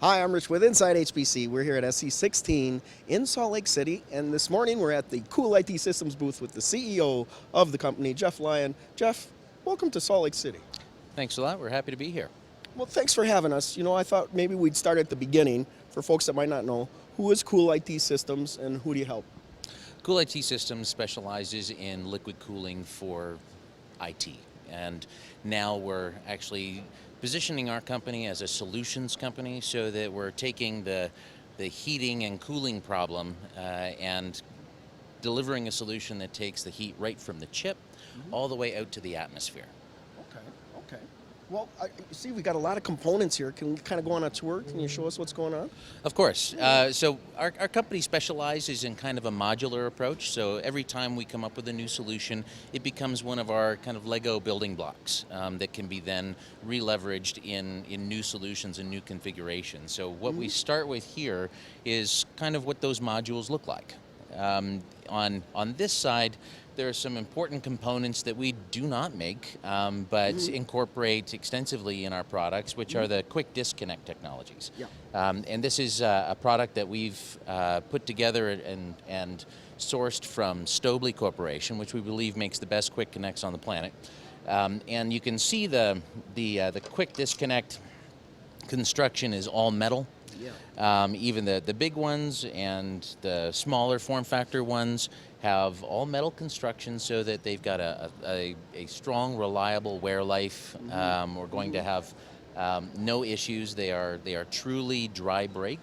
Hi, I'm Rich with insideHPC. We're here at SC16 in Salt Lake City, and this morning we're at the CoolIT Systems booth with the CEO of the company, Geoff Lyon. Geoff, welcome to Salt Lake City. Thanks a lot. We're happy to be here. Well, thanks for having us. You know, I thought maybe we'd start at the beginning for folks that might not know. Who is CoolIT Systems and who do you help? CoolIT Systems specializes in liquid cooling for IT. And now we're actually positioning our company as a solutions company so that we're taking the heating and cooling problem and delivering a solution that takes the heat right from the chip all the way out to the atmosphere. Okay. Well, see, we got a lot of components here. Can we kind of go on a tour? Can you show us what's going on? Of course. So our company specializes in kind of a modular approach. So every time we come up with a new solution, it becomes one of our kind of Lego building blocks that can be then re-leveraged in new solutions and new configurations. So what we start with here is kind of what those modules look like. On this side, there are some important components that we do not make, but incorporate extensively in our products, which are the quick disconnect technologies. Yeah. And this is a product that we've put together and sourced from STULZ Corporation, which we believe makes the best quick connects on the planet. And you can see the quick disconnect construction is all metal. Yeah. Even the big ones and the smaller form factor ones have all metal construction so that they've got a strong, reliable wear life. We're going to have no issues. They are truly dry break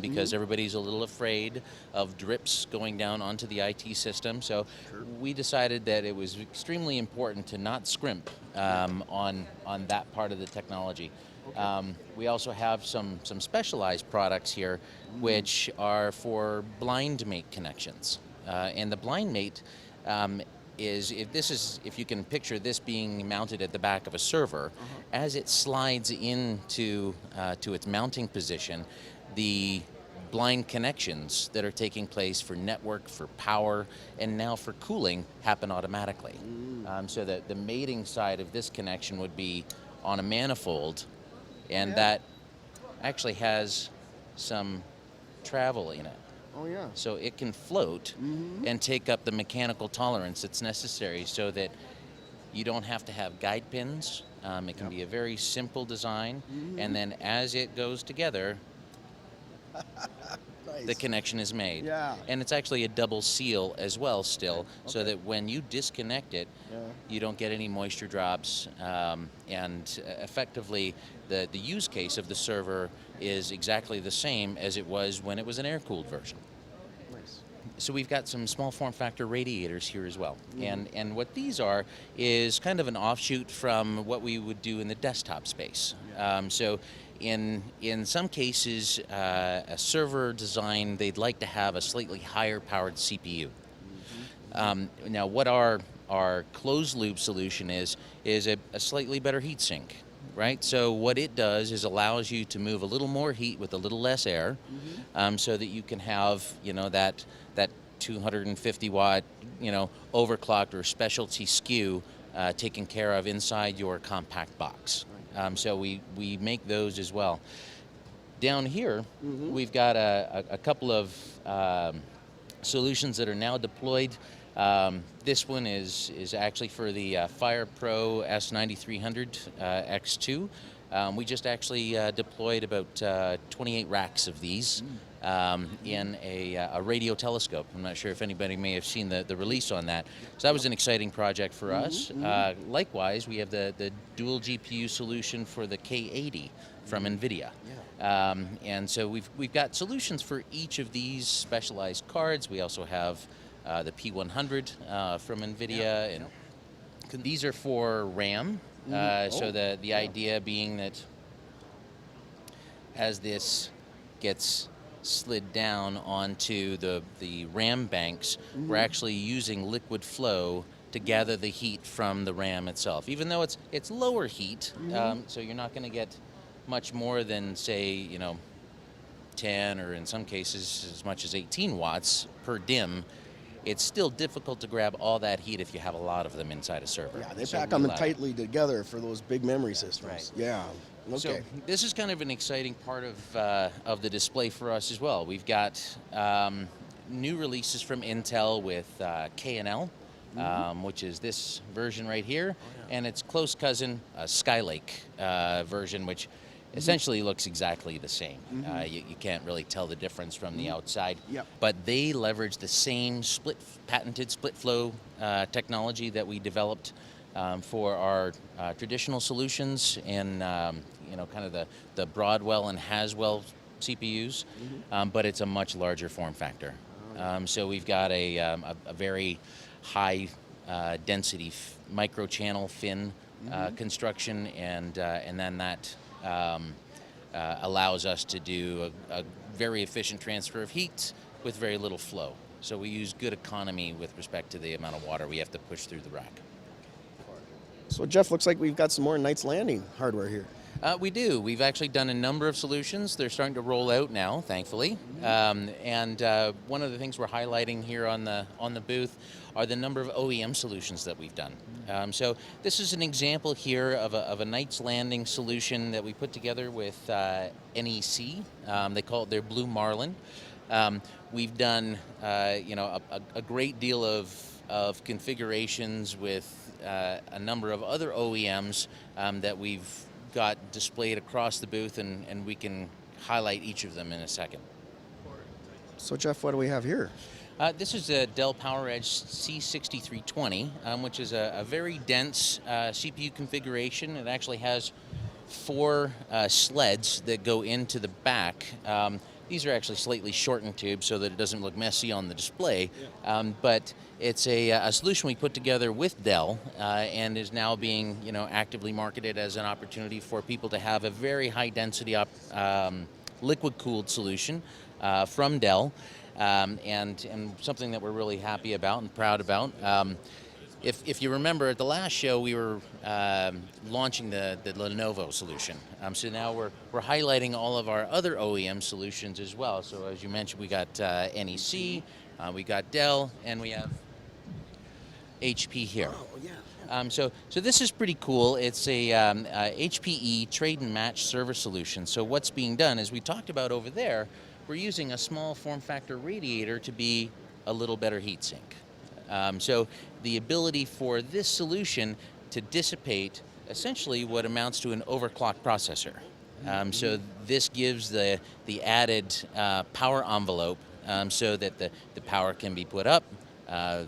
because everybody's a little afraid of drips going down onto the IT system. So we decided that it was extremely important to not scrimp on that part of the technology. Okay. We also have some specialized products here, which are for blind mate connections. And the blind mate is if you can picture this being mounted at the back of a server, as it slides into to its mounting position, the blind connections that are taking place for network, for power, and now for cooling happen automatically. So that the mating side of this connection would be on a manifold, and that actually has some travel in it. Oh, yeah. So it can float and take up the mechanical tolerance that's necessary so that you don't have to have guide pins. It can be a very simple design, and then as it goes together, Nice. the connection is made. Yeah. And it's actually a double seal as well still, so that when you disconnect it, you don't get any moisture drops, and effectively the use case of the server is exactly the same as it was when it was an air-cooled version. Nice. So we've got some small form factor radiators here as well. And what these are is kind of an offshoot from what we would do in the desktop space. So in some cases, a server design, they'd like to have a slightly higher powered CPU. Now what our closed loop solution is a slightly better heat sink. Right, so what it does is allows you to move a little more heat with a little less air, so that you can have that 250 watt overclocked or specialty SKU taken care of inside your compact box. So we make those as well. Down here, we've got a couple of solutions that are now deployed. This one is actually for the FirePro S9300 X2. We just actually deployed about 28 racks of these in a radio telescope. I'm not sure if anybody may have seen the release on that. So that was an exciting project for us. Likewise, we have the dual GPU solution for the K80 from NVIDIA. And so we've got solutions for each of these specialized cards. We also have the P100 from NVIDIA, and these are for RAM. So the idea being that as this gets slid down onto the RAM banks, we're actually using liquid flow to gather the heat from the RAM itself. Even though it's lower heat, so you're not going to get much more than, say, 10 or in some cases as much as 18 watts per DIMM. it's still difficult to grab all that heat if you have a lot of them inside a server. Yeah, they So pack we them allow that. tightly together for those big memory systems. Right. Yeah. Okay. So this is kind of an exciting part of the display for us as well. We've got new releases from Intel with K&L, which is this version right here, and its close cousin, Skylake version, which essentially looks exactly the same. You can't really tell the difference from the outside, Yep. but they leverage the same patented split flow technology that we developed for our traditional solutions and kind of the Broadwell and Haswell CPUs, but it's a much larger form factor. So we've got a very high density microchannel fin construction, and then that allows us to do a very efficient transfer of heat with very little flow. So we use good economy with respect to the amount of water we have to push through the rack. So Jeff, looks like we've got some more Knights Landing hardware here. We do. We've actually done a number of solutions. They're starting to roll out now, thankfully. And one of the things we're highlighting here on the booth are the number of OEM solutions that we've done. So this is an example here of a Knights Landing solution that we put together with NEC. They call it their Blue Marlin. We've done a great deal of configurations with a number of other OEMs that we've got displayed across the booth, and we can highlight each of them in a second. So Jeff, what do we have here? This is a Dell PowerEdge C6320, which is a very dense CPU configuration. It actually has 4 sleds that go into the back. These are actually slightly shortened tubes so that it doesn't look messy on the display, but it's a solution we put together with Dell and is now being actively marketed as an opportunity for people to have a very high density liquid cooled solution from Dell, and something that we're really happy about and proud about. If you remember at the last show, we were launching the Lenovo solution. So now we're highlighting all of our other OEM solutions as well. So as you mentioned, we got NEC, we got Dell, and we have HP here. Oh, yeah. So this is pretty cool. It's a HPE trade and match server solution. So what's being done, as we talked about over there, we're using a small form factor radiator to be a little better heat sink. So the ability for this solution to dissipate essentially what amounts to an overclock processor. So this gives the added power envelope so that the power can be put up,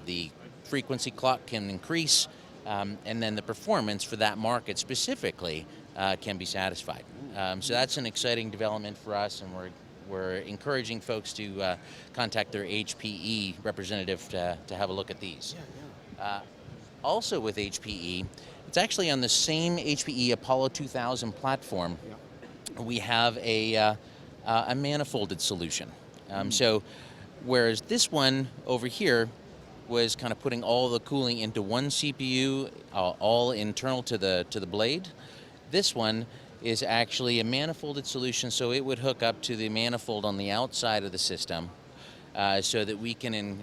the frequency clock can increase, and then the performance for that market specifically can be satisfied. So that's an exciting development for us, and we're encouraging folks to contact their HPE representative to have a look at these. Also with HPE, it's actually on the same HPE Apollo 2000 platform. We have a manifolded solution. So whereas this one over here was kind of putting all the cooling into one CPU, all internal to the blade, this one is actually a manifolded solution, so it would hook up to the manifold on the outside of the system so that we can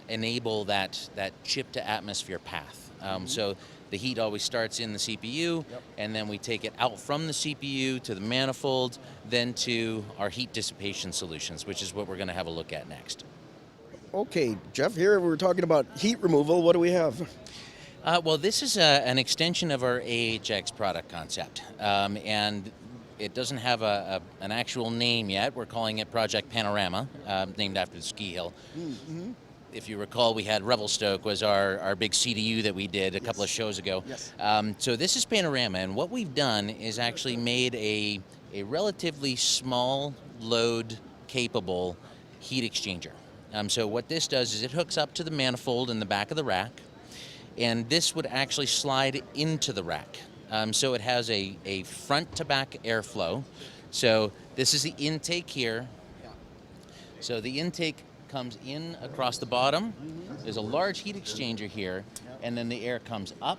enable that chip to atmosphere path. So the heat always starts in the CPU, and then we take it out from the CPU to the manifold, then to our heat dissipation solutions, which is what we're going to have a look at next. Okay, Jeff, here we're talking about heat removal. What do we have? Well, this is an extension of our AHX product concept, and it doesn't have an actual name yet. We're calling it Project Panorama, named after the ski hill. If you recall, we had Revelstoke was our big CDU that we did a couple of shows ago. So this is Panorama, and what we've done is actually made a relatively small load capable heat exchanger. So what this does is it hooks up to the manifold in the back of the rack, and this would actually slide into the rack. So it has a front to back airflow. So this is the intake here. So the intake comes in across the bottom. There's a large heat exchanger here, and then the air comes up,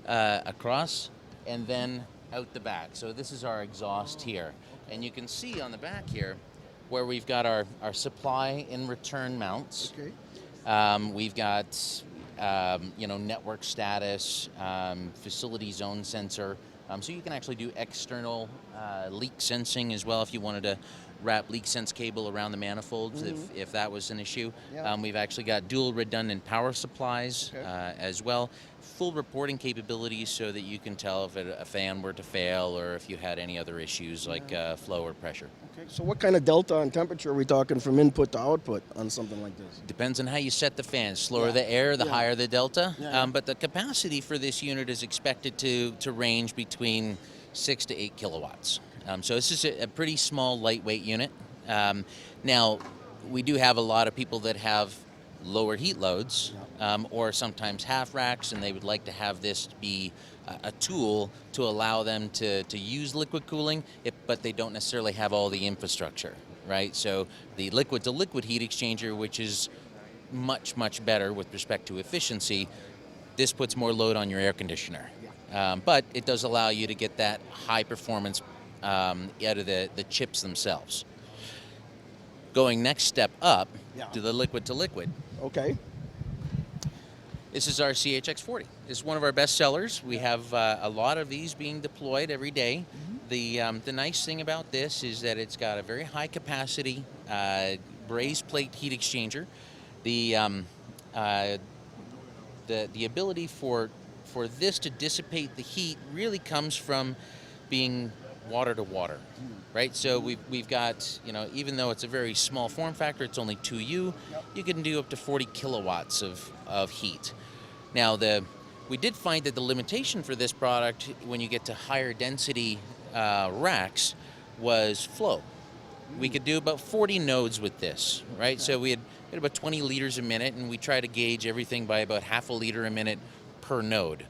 across, and then out the back. So this is our exhaust here. And you can see on the back here where we've got our supply and return mounts. We've got network status, facility zone sensor. So you can actually do external leak sensing as well if you wanted to wrap leak sense cable around the manifolds if that was an issue. Yeah. We've actually got dual redundant power supplies as well. Full reporting capabilities so that you can tell if a fan were to fail or if you had any other issues like flow or pressure. Okay. So what kind of delta on temperature are we talking from input to output on something like this? Depends on how you set the fan. Slower the air, the higher the delta. Yeah. But the capacity for this unit is expected to range between 6 to 8 kilowatts. So this is a pretty small, lightweight unit. Now, we do have a lot of people that have lower heat loads or sometimes half racks, and they would like to have this be a tool to allow them to use liquid cooling, but they don't necessarily have all the infrastructure, right? So the liquid-to-liquid heat exchanger, which is much, much better with respect to efficiency, this puts more load on your air conditioner. But it does allow you to get that high performance out of the chips themselves. Going next step up to the liquid-to-liquid. Okay. This is our CHX40. This is one of our best sellers. We have a lot of these being deployed every day. The nice thing about this is that it's got a very high capacity brazed plate heat exchanger. The ability for this to dissipate the heat really comes from being water to water, right? So we've got, even though it's a very small form factor, it's only 2U, you can do up to 40 kilowatts of heat. Now, we did find that the limitation for this product when you get to higher density racks was flow. We could do about 40 nodes with this, right? So we had about 20 liters a minute, and we try to gauge everything by about half a liter a minute per node.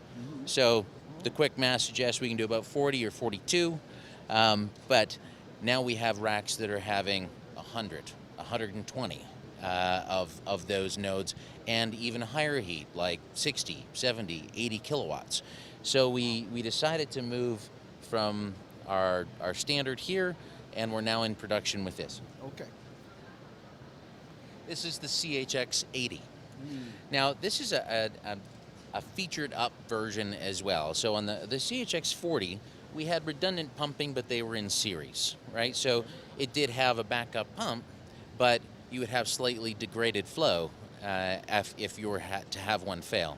So the quick math suggests we can do about 40 or 42, but now we have racks that are having 100, 120 of those nodes, and even higher heat, like 60, 70, 80 kilowatts. So we decided to move from our standard here, and we're now in production with this. Okay. This is the CHX80. Now, this is a featured up version as well. So on the CHX40, we had redundant pumping, but they were in series, right? So it did have a backup pump, but you would have slightly degraded flow if you were to have one fail.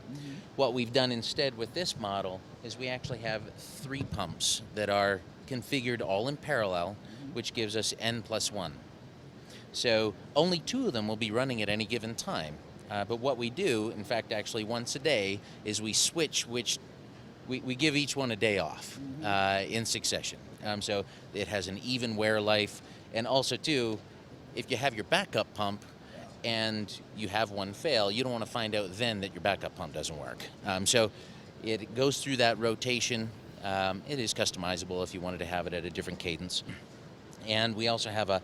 What we've done instead with this model is we actually have 3 pumps that are configured all in parallel, which gives us N+1. So only 2 of them will be running at any given time. But what we do, in fact, actually once a day, is we switch we give each one a day off in succession. So it has an even wear life. And also, too, if you have your backup pump and you have one fail, you don't want to find out then that your backup pump doesn't work. So it goes through that rotation. It is customizable if you wanted to have it at a different cadence. And we also have a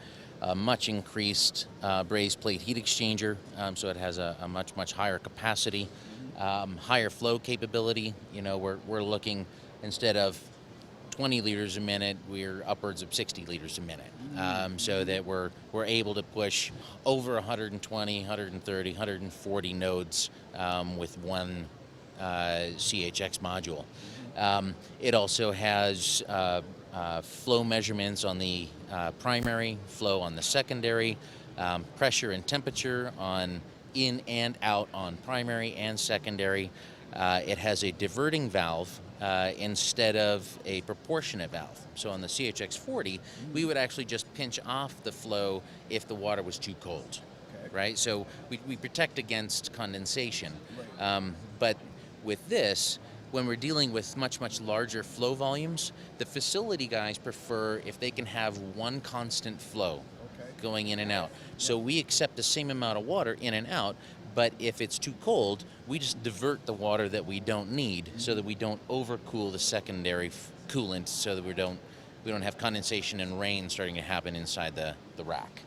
much increased brazed plate heat exchanger, so it has a much higher capacity, higher flow capability. We're looking, instead of 20 liters a minute, we're upwards of 60 liters a minute, so that we're able to push over 120, 130, 140 nodes with one CHX module. It also has flow measurements on the primary, flow on the secondary, pressure and temperature on in and out on primary and secondary. It has a diverting valve instead of a proportionate valve. So on the CHX40, we would actually just pinch off the flow if the water was too cold, right? So we protect against condensation. But with this, when we're dealing with much larger flow volumes, the facility guys prefer if they can have one constant flow going in and out. So we accept the same amount of water in and out, but if it's too cold, we just divert the water that we don't need so that we don't overcool the secondary coolant, so that we don't have condensation and rain starting to happen inside the rack.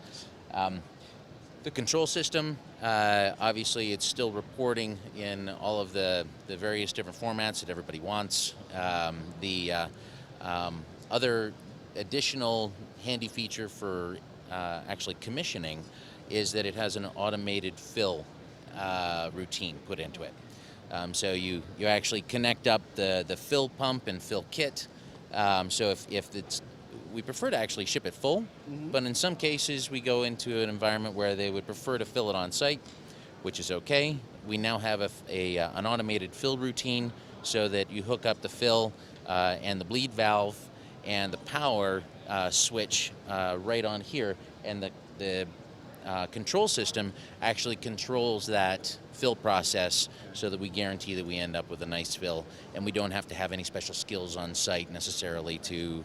The control system, obviously it's still reporting in all of the various different formats that everybody wants. The other additional handy feature for actually commissioning is that it has an automated fill routine put into it. So you actually connect up the fill pump and fill kit. So if it's, we prefer to actually ship it full, but in some cases we go into an environment where they would prefer to fill it on site, which is okay. We now have an automated fill routine so that you hook up the fill and the bleed valve and the power switch right on here, and the control system actually controls that fill process so that we guarantee that we end up with a nice fill, and we don't have to have any special skills on site necessarily to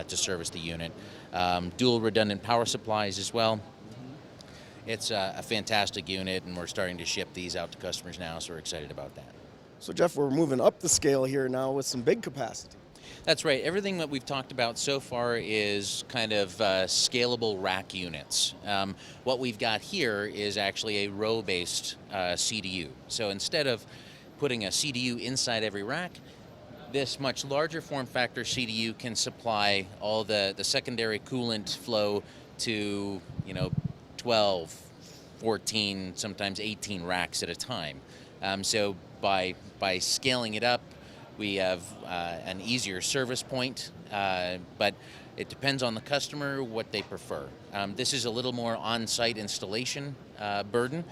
service the unit. Dual redundant power supplies as well. It's a fantastic unit, and we're starting to ship these out to customers now, so we're excited about that. So Geoff, we're moving up the scale here now with some big capacity. That's right. Everything that we've talked about so far is kind of scalable rack units. What we've got here is actually a row-based CDU. So instead of putting a CDU inside every rack, this much larger form factor CDU can supply all the secondary coolant flow to 12, 14, sometimes 18 racks at a time. So by scaling it up, we have an easier service point, but it depends on the customer what they prefer. This is a little more on-site installation burden.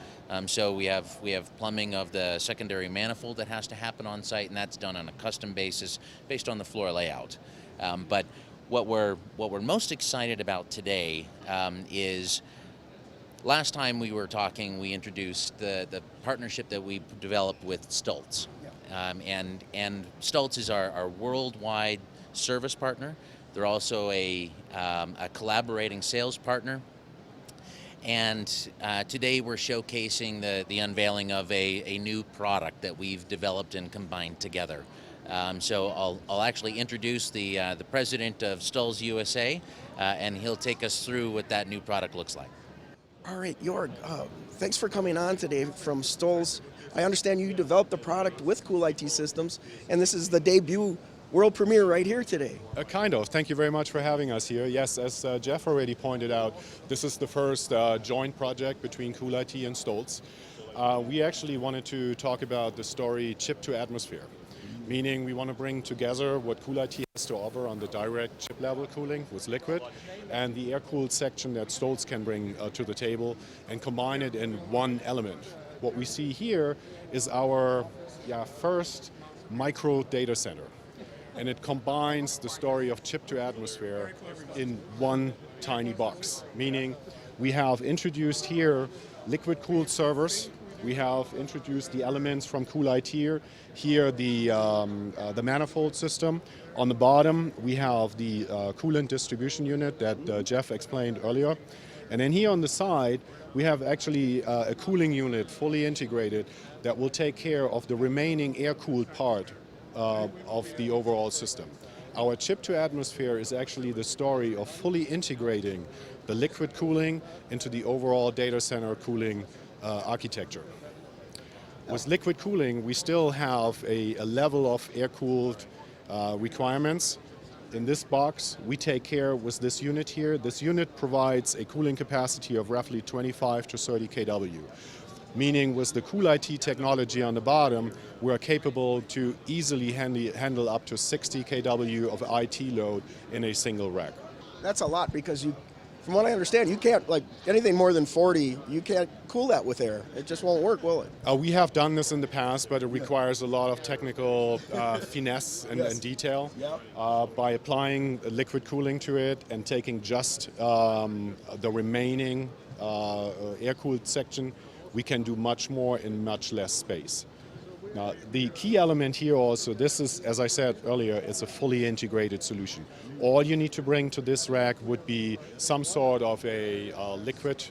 So we have plumbing of the secondary manifold that has to happen on site, and that's done on a custom basis based on the floor layout. But what we're most excited about today is, last time we were talking, we introduced the partnership that we developed with STULZ. And STULZ is our worldwide service partner. They're also a collaborating sales partner. And today we're showcasing the unveiling of a new product that we've developed and combined together. So I'll actually introduce the president of STULZ USA, and he'll take us through what that new product looks like. All right, Joerg, thanks for coming on today from STULZ. I understand you developed the product with CoolIT Systems, and this is the debut world premiere right here today. Kind of. Thank you very much for having us here. Yes, as Geoff already pointed out, this is the first joint project between CoolIT and STULZ. We actually wanted to talk about the story chip to atmosphere, meaning we want to bring together what CoolIT has to offer on the direct chip level cooling with liquid and the air-cooled section that STULZ can bring to the table and combine it in one element. What we see here is our first micro data center, and it combines the story of chip to atmosphere in one tiny box, meaning we have introduced here liquid cooled servers. We have introduced the elements from CoolIT here the manifold system. On the bottom we have the coolant distribution unit that Geoff explained earlier. And then here on the side we have actually a cooling unit fully integrated that will take care of the remaining air-cooled part of the overall system. Our chip to atmosphere is actually the story of fully integrating the liquid cooling into the overall data center cooling architecture. With liquid cooling, we still have a level of air-cooled requirements. In this box, we take care with this unit here. This unit provides a cooling capacity of roughly 25 to 30 kW. Meaning with the CoolIT technology on the bottom, we are capable to easily handle up to 60 kW of IT load in a single rack. That's a lot, because from what I understand, you can't, like anything more than 40, you can't cool that with air. It just won't work, will it? We have done this in the past, but it requires a lot of technical finesse and detail. Yep. By applying liquid cooling to it and taking just the remaining air-cooled section, we can do much more in much less space. Now, the key element here also, this is, as I said earlier, it's a fully integrated solution. All you need to bring to this rack would be some sort of a liquid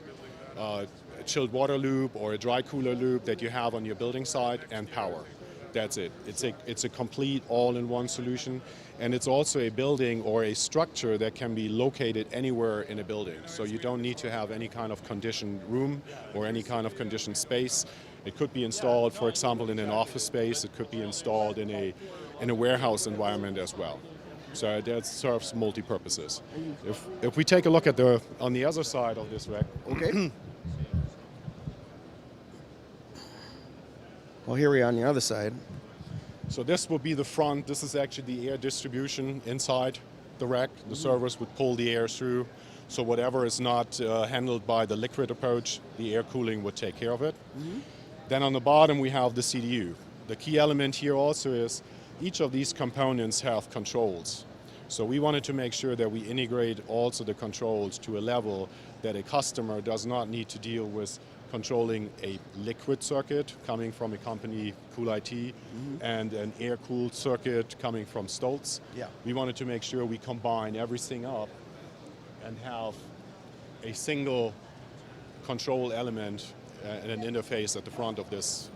chilled water loop or a dry cooler loop that you have on your building site, and power. That's it. It's a complete all-in-one solution, and it's also a building or a structure that can be located anywhere in a building. So you don't need to have any kind of conditioned room or any kind of conditioned space. It could be installed, for example, in an office space. It could be installed in a warehouse environment as well. So that serves multi-purposes. If we take a look at on the other side of this rack. Okay. Well, here we are on the other side. So this will be the front. This is actually the air distribution inside the rack. The servers would pull the air through. So whatever is not handled by the liquid approach, the air cooling would take care of it. Then on the bottom we have the CDU. The key element here also is each of these components have controls. So we wanted to make sure that we integrate also the controls to a level that a customer does not need to deal with controlling a liquid circuit coming from a company, CoolIT, and an air-cooled circuit coming from STULZ. Yeah. We wanted to make sure we combine everything up and have a single control element and an interface at the front of this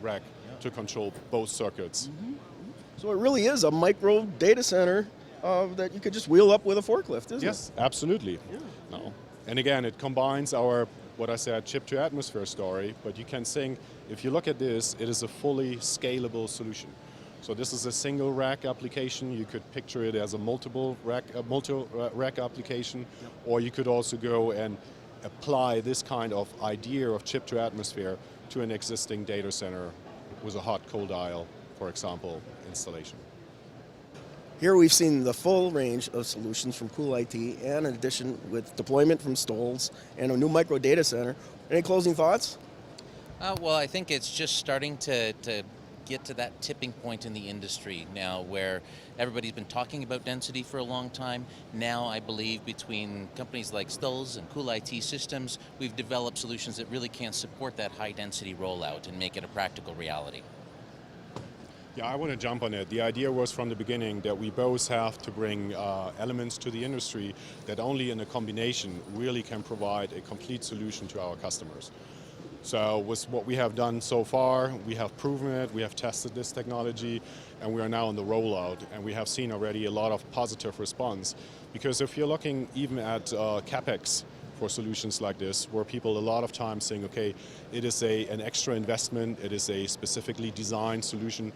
rack to control both circuits. So it really is a micro data center that you could just wheel up with a forklift, isn't it? Yes, absolutely. Yeah. No. And again, it combines our, what I said, chip to atmosphere story, but you can think, if you look at this, it is a fully scalable solution. So this is a single rack application. You could picture it as a multi rack application, or you could also go and apply this kind of idea of chip to atmosphere to an existing data center with a hot cold aisle, for example, installation. Here we've seen the full range of solutions from CoolIT, and in addition with deployment from STULZ and a new micro data center. Any closing thoughts? Well, I think it's just starting to get to that tipping point in the industry now where everybody's been talking about density for a long time. Now I believe between companies like STULZ and CoolIT Systems, we've developed solutions that really can support that high density rollout and make it a practical reality. Yeah, I want to jump on it. The idea was from the beginning that we both have to bring elements to the industry that only in a combination really can provide a complete solution to our customers. So with what we have done so far, we have proven it, we have tested this technology, and we are now on the rollout, and we have seen already a lot of positive response. Because if you're looking even at CapEx for solutions like this, where people a lot of times saying, okay, it is an extra investment, it is a specifically designed solution,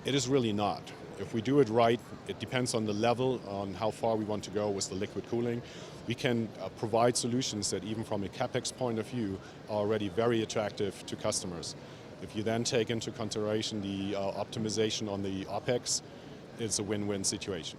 it is really not. If we do it right, it depends on the level, on how far we want to go with the liquid cooling. We can provide solutions that even from a CapEx point of view are already very attractive to customers. If you then take into consideration the optimization on the OpEx, it's a win-win situation.